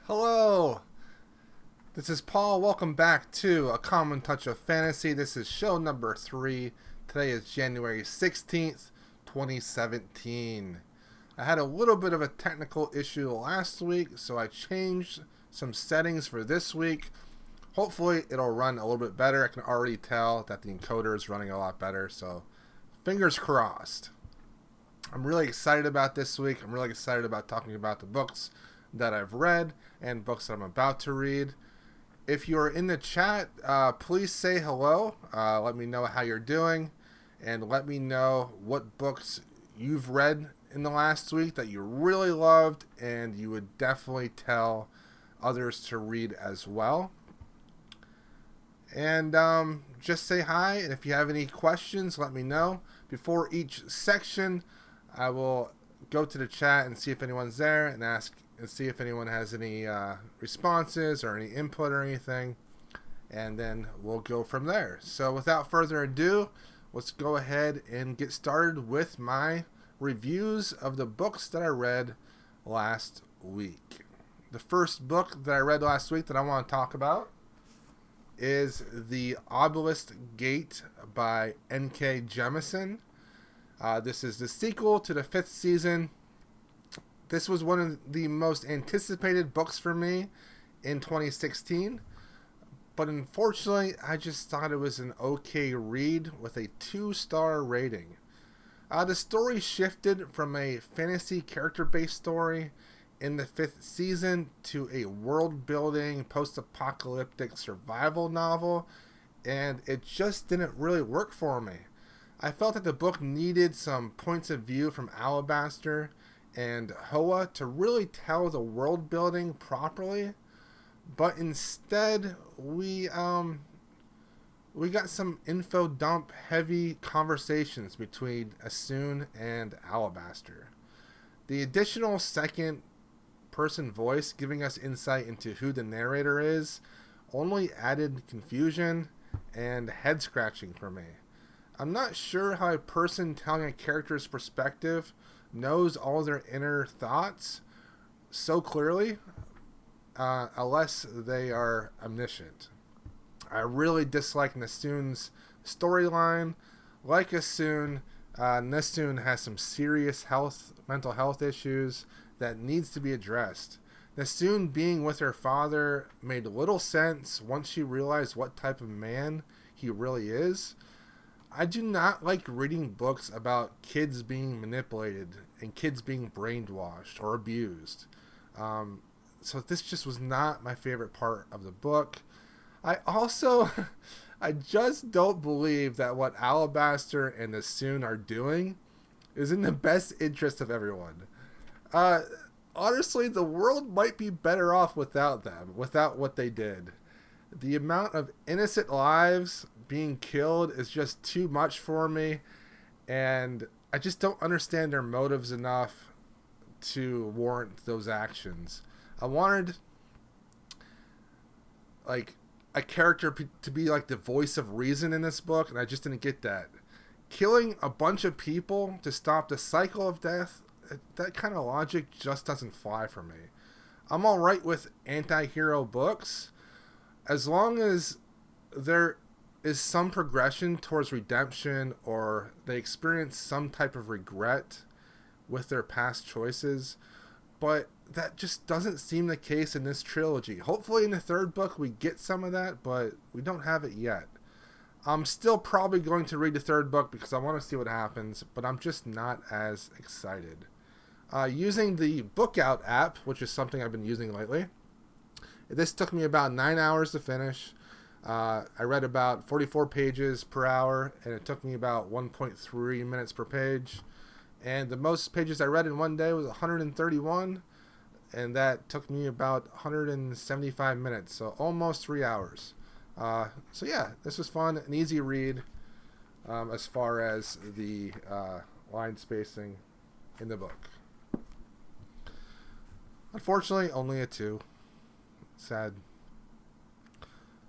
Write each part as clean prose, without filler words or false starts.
Hello, this is Paul. Welcome back to A Common Touch of Fantasy. This is show number 3. Today is January 16th, 2017. I had a little bit of a technical issue last week, so I changed some settings for this week. Hopefully it'll run a little bit better. I can already tell that the encoder is running a lot better, so fingers crossed. I'm really excited about this week. I'm really excited about talking about the books that I've read and books that I'm about to read. If you're in the chat, please say hello. Let me know how you're doing, and let me know what books you've read in the last week that you really loved and you would definitely tell others to read as well. And just say hi, and if you have any questions, let me know. Before each section, I will go to the chat and see if anyone's there and ask and see if anyone has any responses or any input or anything, and then we'll go from there. So without further ado, let's go ahead and get started with my reviews of the books that I read last week. The first book that I read last week that I want to talk about is The Obelisk Gate by N.K. Jemisin. This is the sequel to the 5th season. This was one of the most anticipated books for me in 2016, but unfortunately, I just thought it was an okay read with a 2-star rating. The story shifted from a fantasy character-based story in the 5th season to a world-building, post-apocalyptic survival novel, and it just didn't really work for me. I felt that the book needed some points of view from Alabaster and Hoa to really tell the world building properly, but instead we got some info dump heavy conversations between Asun and Alabaster. The additional second person voice giving us insight into who the narrator is only added confusion and head scratching for me. I'm not sure how a person telling a character's perspective knows all their inner thoughts so clearly, unless they are omniscient. I really dislike Nasun's storyline. Like Asun, Nasun has some serious mental health issues that needs to be addressed. Nasun being with her father made little sense once she realized what type of man he really is. I do not like reading books about kids being manipulated and kids being brainwashed or abused. So this just was not my favorite part of the book. I just don't believe that what Alabaster and Asun are doing is in the best interest of everyone. Honestly, the world might be better off without them, without what they did. The amount of innocent lives being killed is just too much for me, and I just don't understand their motives enough to warrant those actions. I wanted like a character to be like the voice of reason in this book, and I just didn't get that. Killing a bunch of people to stop the cycle of death, that kind of logic just doesn't fly for me. I'm alright with anti-hero books as long as there is some progression towards redemption or they experience some type of regret with their past choices, but that just doesn't seem the case in this trilogy. Hopefully in the 3rd book we get some of that, but we don't have it yet. I'm still probably going to read the 3rd book because I want to see what happens, but I'm just not as excited. Using the Bookout app, which is something I've been using lately, this took me about 9 hours to finish. I read about 44 pages per hour, and it took me about 1.3 minutes per page. And the most pages I read in one day was 131, and that took me about 175 minutes, so almost 3 hours. So yeah, this was fun, an easy read as far as the line spacing in the book. Unfortunately, only a 2. Sad.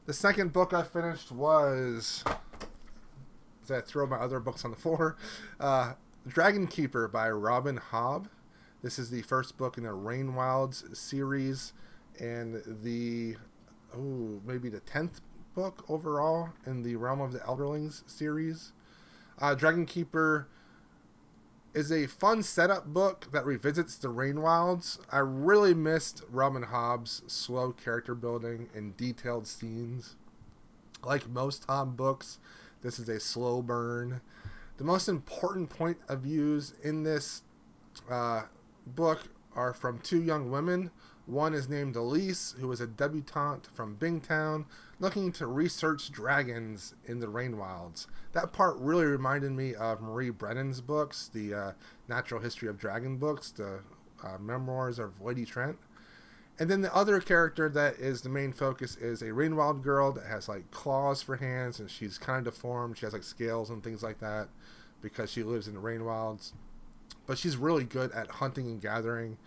The second book I finished was... As I throw my other books on the floor. Dragon Keeper by Robin Hobb. This is the first book in the Rain Wilds series, and maybe the 10th book overall in the Realm of the Elderlings series. Dragon Keeper is a fun setup book that revisits the Rainwilds. I really missed Robin Hobb's slow character building and detailed scenes. Like most Hobb books, this is a slow burn. The most important point of views in this book are from two young women. One is named Elise, who is a debutante from Bingtown, looking to research dragons in the Rainwilds. That part really reminded me of Marie Brennan's books, the Natural History of Dragon books, the memoirs of Lady Trent. And then the other character that is the main focus is a Rainwild girl that has like claws for hands, and she's kind of deformed. She has like scales and things like that because she lives in the Rainwilds. But she's really good at hunting and gathering.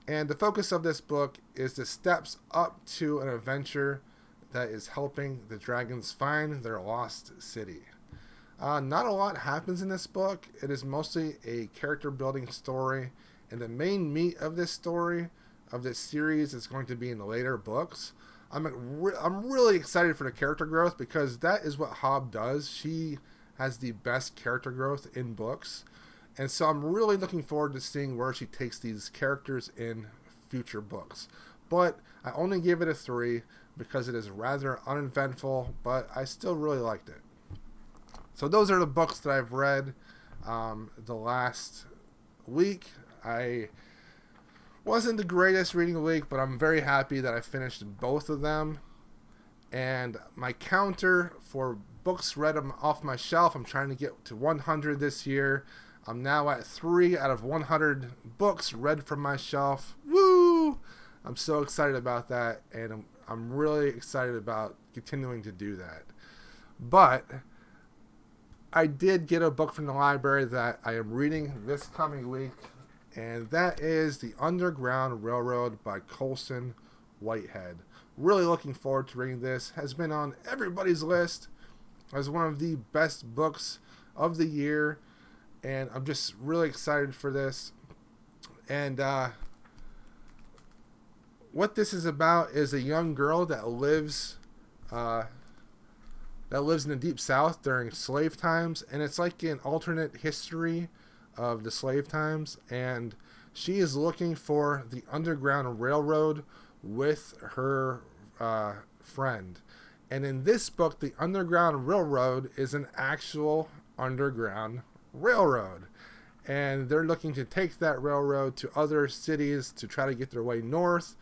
And the focus of this book is the steps up to an adventure that is helping the dragons find their lost city. Not a lot happens in this book. It is mostly a character building story, and the main meat of this story, of this series, is going to be in the later books. I'm really excited for the character growth because that is what Hobb does. She has the best character growth in books. And so I'm really looking forward to seeing where she takes these characters in future books. But I only give it a 3 because it is rather uneventful, but I still really liked it. So those are the books that I've read the last week. I wasn't the greatest reading week, but I'm very happy that I finished both of them. And my counter for books read off my shelf, I'm trying to get to 100 this year. I'm now at 3 out of 100 books read from my shelf. Woo! I'm so excited about that, and I'm really excited about continuing to do that. But I did get a book from the library that I am reading this coming week, and that is The Underground Railroad by Colson Whitehead. Really looking forward to reading this. Has been on everybody's list as one of the best books of the year. And I'm just really excited for this. And what this is about is a young girl that lives in the Deep South during slave times. And it's like an alternate history of the slave times. And she is looking for the Underground Railroad with her friend. And in this book, the Underground Railroad is an actual underground railroad, and they're looking to take that railroad to other cities to try to get their way north.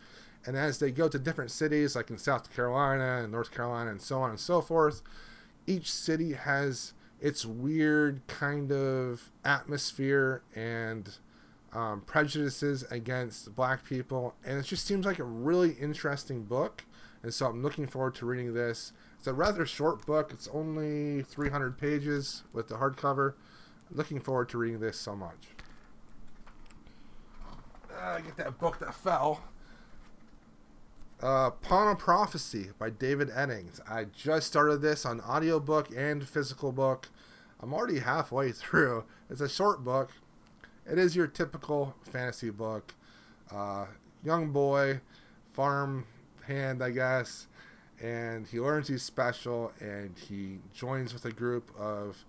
And as they go to different cities, like in South Carolina and North Carolina and so on and so forth, each city has its weird kind of atmosphere and prejudices against black people, and it just seems like a really interesting book. And so I'm looking forward to reading this. It's a rather short book. It's only 300 pages with the hardcover. Looking forward to reading this so much. Get that book that fell. Pawn of Prophecy by David Eddings. I just started this on audiobook and physical book. I'm already halfway through. It's a short book. It is your typical fantasy book. Young boy, farm hand, I guess, and he learns he's special, and he joins with a group of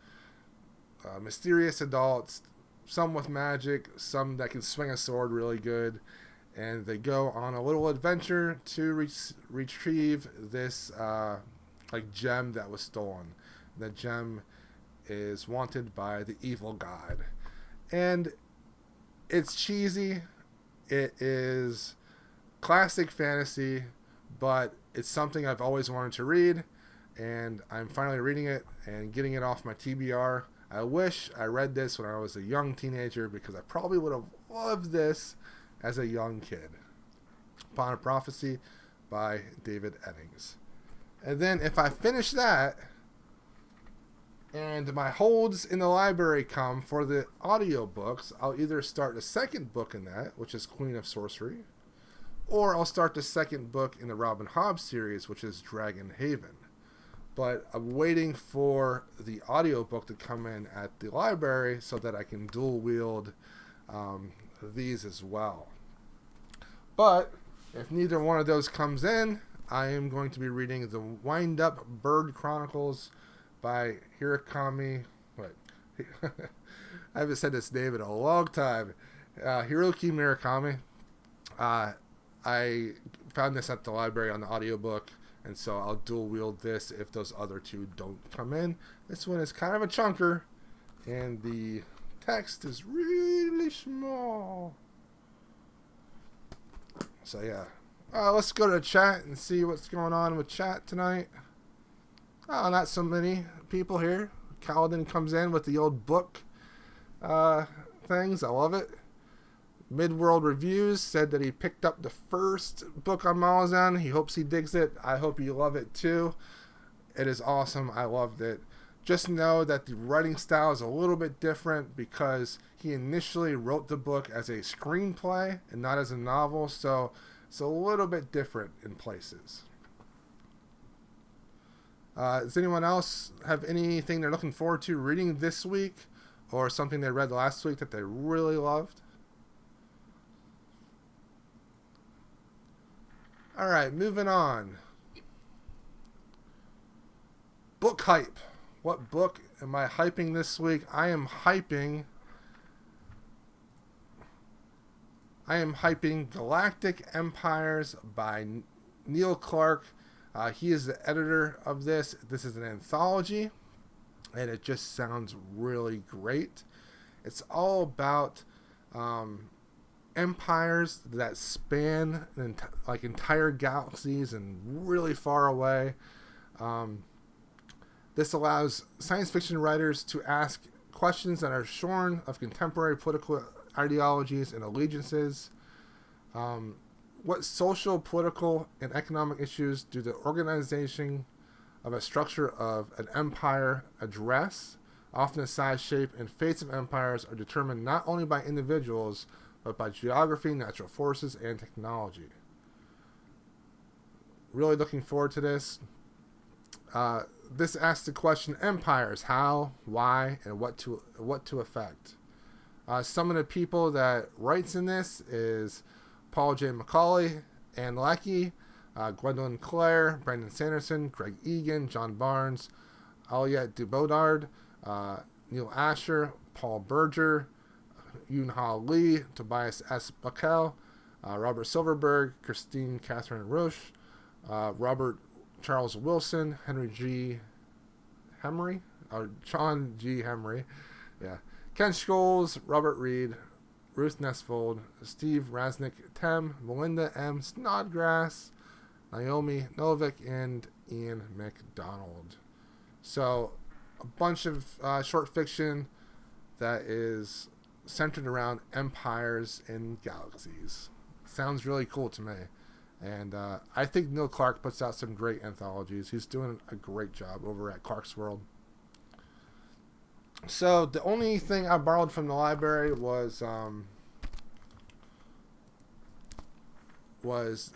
mysterious adults, some with magic, some that can swing a sword really good, and they go on a little adventure to retrieve this gem that was stolen. The gem is wanted by the evil god, and it's cheesy. It is classic fantasy, but it's something I've always wanted to read, and I'm finally reading it and getting it off my TBR. I wish I read this when I was a young teenager because I probably would have loved this as a young kid. Pawn of Prophecy by David Eddings. And then if I finish that and my holds in the library come for the audiobooks, I'll either start the second book in that, which is Queen of Sorcery, or I'll start the second book in the Robin Hobb series, which is Dragon Haven. But I'm waiting for the audiobook to come in at the library so that I can dual wield these as well. But If neither one of those comes in, I am going to be reading The Wind Up Bird Chronicles by Hiroki. Wait. I haven't said this name in a long time. Hiroki Murakami. I found this at the library on the audiobook, and so I'll dual wield this if those other two don't come in. This one is kind of a chunker, and the text is really small. So yeah. Let's go to chat and see what's going on with chat tonight. Oh, not so many people here. Kaladin comes in with the old book things. I love it. Midworld Reviews said that he picked up the first book on Malazan. He hopes he digs it. I hope you love it too. It is awesome. I loved it. Just know that the writing style is a little bit different because he initially wrote the book as a screenplay and not as a novel, so it's a little bit different in places. Does anyone else have anything they're looking forward to reading this week, or something they read last week that they really loved? Alright, moving on. Book hype. What book am I hyping this week? I am hyping Galactic Empires by Neil Clarke. He is the editor of this. This is an anthology, and it just sounds really great. It's all about empires that span like entire galaxies and really far away. This allows science fiction writers to ask questions that are shorn of contemporary political ideologies and allegiances. What social, political, and economic issues do the organization of a structure of an empire address? Often the size, shape, and fates of empires are determined not only by individuals, but by geography, natural forces, and technology. Really looking forward to this. This asks the question: empires, how, why, and what to affect. Some of the people that writes in this is Paul J. McCauley, Ann Leckie, Gwendolyn Clare, Brandon Sanderson, Greg Egan, John Barnes, Aliette Dubaudard, Neil Asher, Paul Berger, Yoon-Ha Lee, Tobias S. Buckell, Robert Silverberg, Christine Catherine Roche, Robert Charles Wilson, Henry G. Hemery, or John G. Hemery, yeah, Ken Scholes, Robert Reed, Ruth Nesfold, Steve Rasnick Tem, Melinda M. Snodgrass, Naomi Novik, and Ian McDonald. So, a bunch of short fiction that is centered around empires and galaxies. Sounds really cool to me. And I think Neil Clarke puts out some great anthologies. He's doing a great job over at Clark's World. So the only thing I borrowed from the library was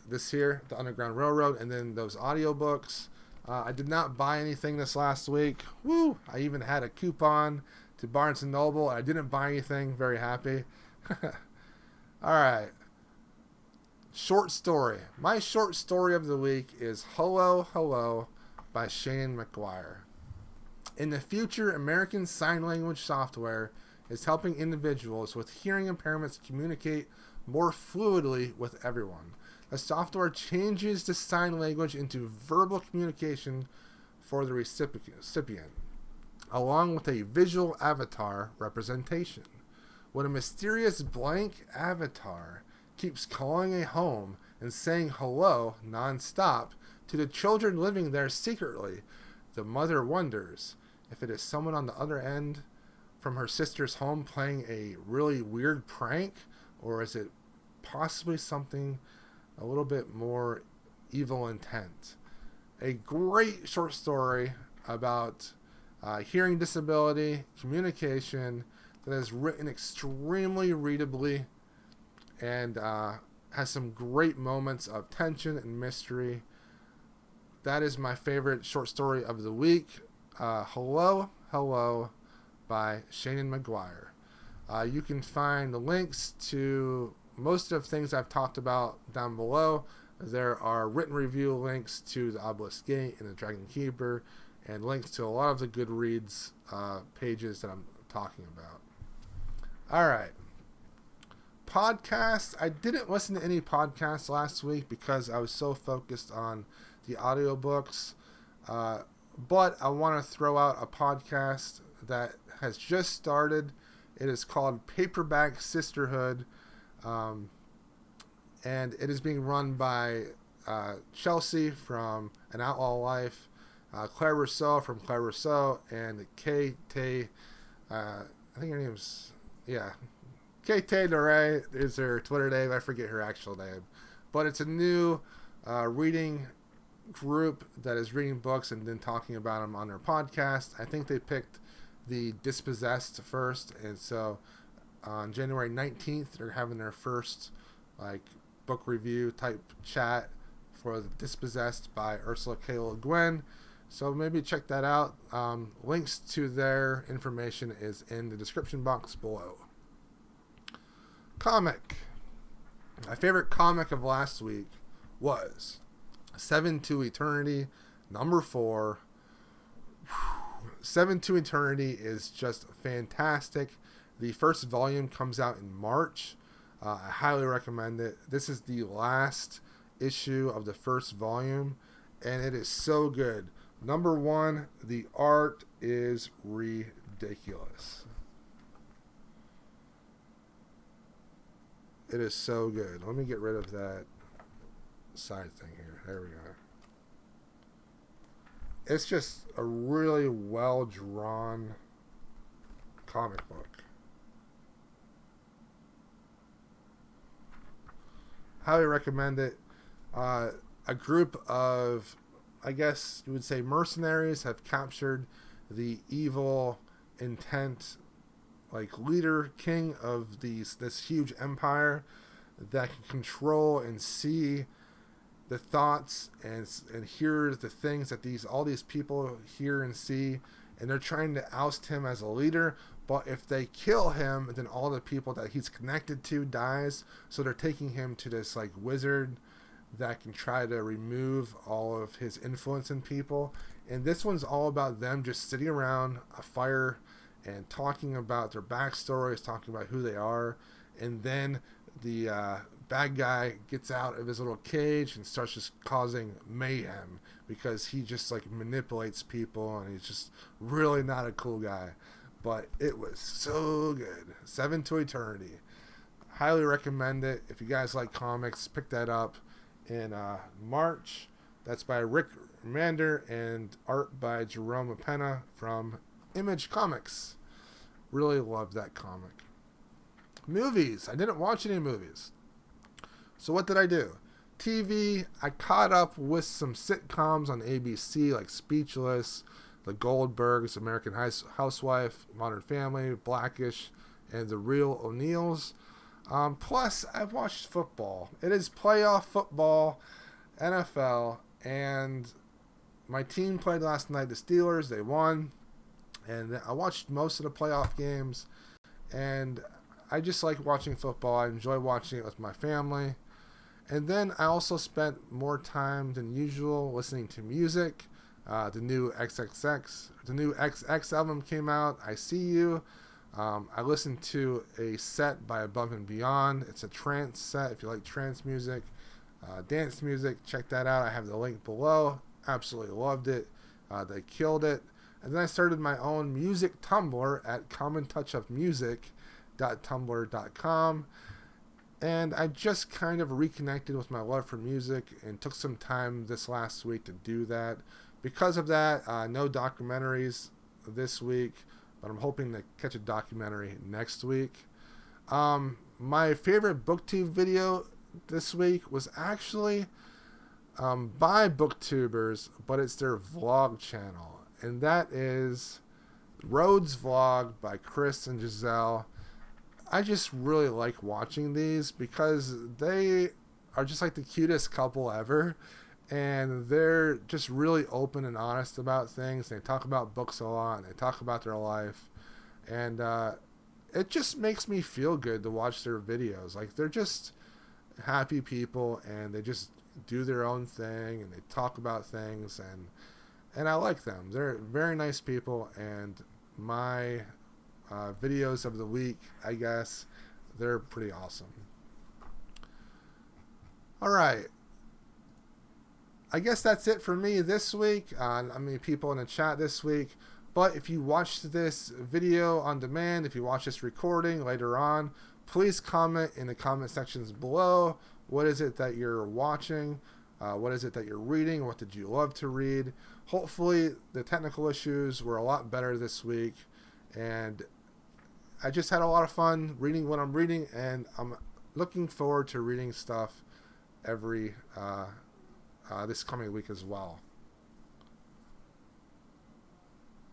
this here, The Underground Railroad, and then those audiobooks. I did not buy anything this last week. Woo! I even had a coupon to Barnes & Noble. I didn't buy anything. Very happy. All right. Short story. My short story of the week is Hello, Hello by Seanan McGuire. In the future, American Sign Language software is helping individuals with hearing impairments communicate more fluidly with everyone. The software changes the sign language into verbal communication for the recipient, along with a visual avatar representation. When a mysterious blank avatar keeps calling a home and saying hello non-stop to the children living there secretly, the mother wonders if it is someone on the other end from her sister's home playing a really weird prank, or is it possibly something a little bit more evil intent. A great short story about hearing disability, communication, that is written extremely readably and has some great moments of tension and mystery. That is my favorite short story of the week. Hello, Hello by Seanan McGuire. You can find the links to most of the things I've talked about down below, there are written review links to the Obelisk Gate and the Dragon Keeper, and links to a lot of the Goodreads pages that I'm talking about. All right. Podcasts. I didn't listen to any podcasts last week because I was so focused on the audiobooks. But I want to throw out a podcast that has just started. It is called Paperback Sisterhood. And it is being run by Chelsea from An Outlaw Life, Claire Rousseau from Claire Rousseau, and Kate, I think her name's, Kate Noray is her Twitter name. I forget her actual name. But it's a new reading group that is reading books and then talking about them on their podcast. I think they picked the Dispossessed first, and so on January 19th, they're having their first book review type chat for the Dispossessed by Ursula K. Le Guin. So maybe check that out. Links to their information is in the description box below. Comic. My favorite comic of last week was 7 to Eternity, number 4. 7 to Eternity is just fantastic. The first volume comes out in March. I highly recommend it. This is the last issue of the first volume, and it is so good. Number 1, the art is ridiculous. It is so good. Let me get rid of that side thing here. There we go. It's just a really well-drawn comic book. Highly recommend it. A group of, I guess you would say, mercenaries have captured the evil intent, leader, king of this huge empire that can control and see the thoughts and hear the things that all these people hear and see, and they're trying to oust him as a leader. But if they kill him, then all the people that he's connected to dies. So they're taking him to this wizard that can try to remove all of his influence in people. And this one's all about them just sitting around a fire and talking about their backstories, talking about who they are. And then the bad guy gets out of his little cage and starts just causing mayhem because he just manipulates people, and he's just really not a cool guy. But it was so good. 7 to Eternity. Highly recommend it. If you guys like comics, pick that up in March. That's by Rick Remender and art by Jerome Apena from Image Comics. Really loved that comic. Movies. I didn't watch any movies. So what did I do? TV. I caught up with some sitcoms on ABC like Speechless, The Goldbergs, American Housewife, Modern Family, Blackish, and The Real O'Neills. Plus, I've watched football. It is playoff football, NFL, and my team played last night, the Steelers. They won, and I watched most of the playoff games, and I just like watching football. I enjoy watching it with my family. And then I also spent more time than usual listening to music. The new XX album came out, I See You. I listened to a set by Above and Beyond. It's a trance set. If you like trance music, dance music, check that out. I have the link below. Absolutely loved it. They killed it. And then I started my own music Tumblr at commontouchofmusic.tumblr.com. And I just kind of reconnected with my love for music and took some time this last week to do that. Because of that, no documentaries this week, but I'm hoping to catch a documentary next week. My favorite BookTube video this week was actually by BookTubers, but it's their vlog channel. And that is Rhodes Vlog by Chris and Giselle. I just really like watching these because they are just like the cutest couple ever. And they're just really open and honest about things. They talk about books a lot. And they talk about their life. And it just makes me feel good to watch their videos. Like, they're just happy people, and they just do their own thing, and they talk about things, and I like them. They're very nice people, and my videos of the week, I guess, they're pretty awesome. All right. I guess that's it for me this week. People in the chat this week. But if you watched this video on demand, if you watch this recording later on, please comment in the comment sections below. What is it that you're watching? What is it that you're reading? What did you love to read? Hopefully the technical issues were a lot better this week. And I just had a lot of fun reading what I'm reading. And I'm looking forward to reading stuff every this coming week as well.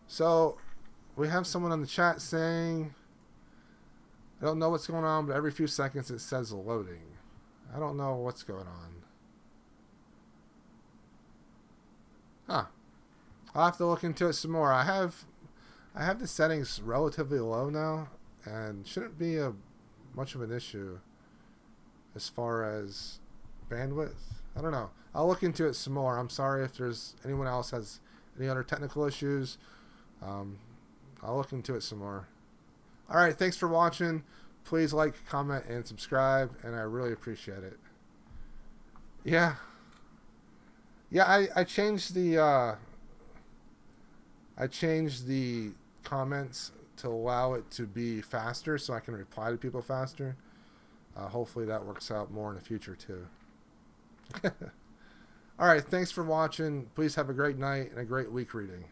So, we have someone on the chat saying, I don't know what's going on, but every few seconds it says loading. I don't know what's going on. Huh. I'll have to look into it some more. I have the settings relatively low now, and shouldn't be much of an issue as far as bandwidth. I don't know. I'll look into it some more. I'm sorry if there's anyone else has any other technical issues. I'll look into it some more. All right, thanks for watching. Please like, comment, and subscribe, and I really appreciate it. Yeah, I changed the comments to allow it to be faster, so I can reply to people faster. Hopefully that works out more in the future too. All right, thanks for watching. Please have a great night and a great week reading.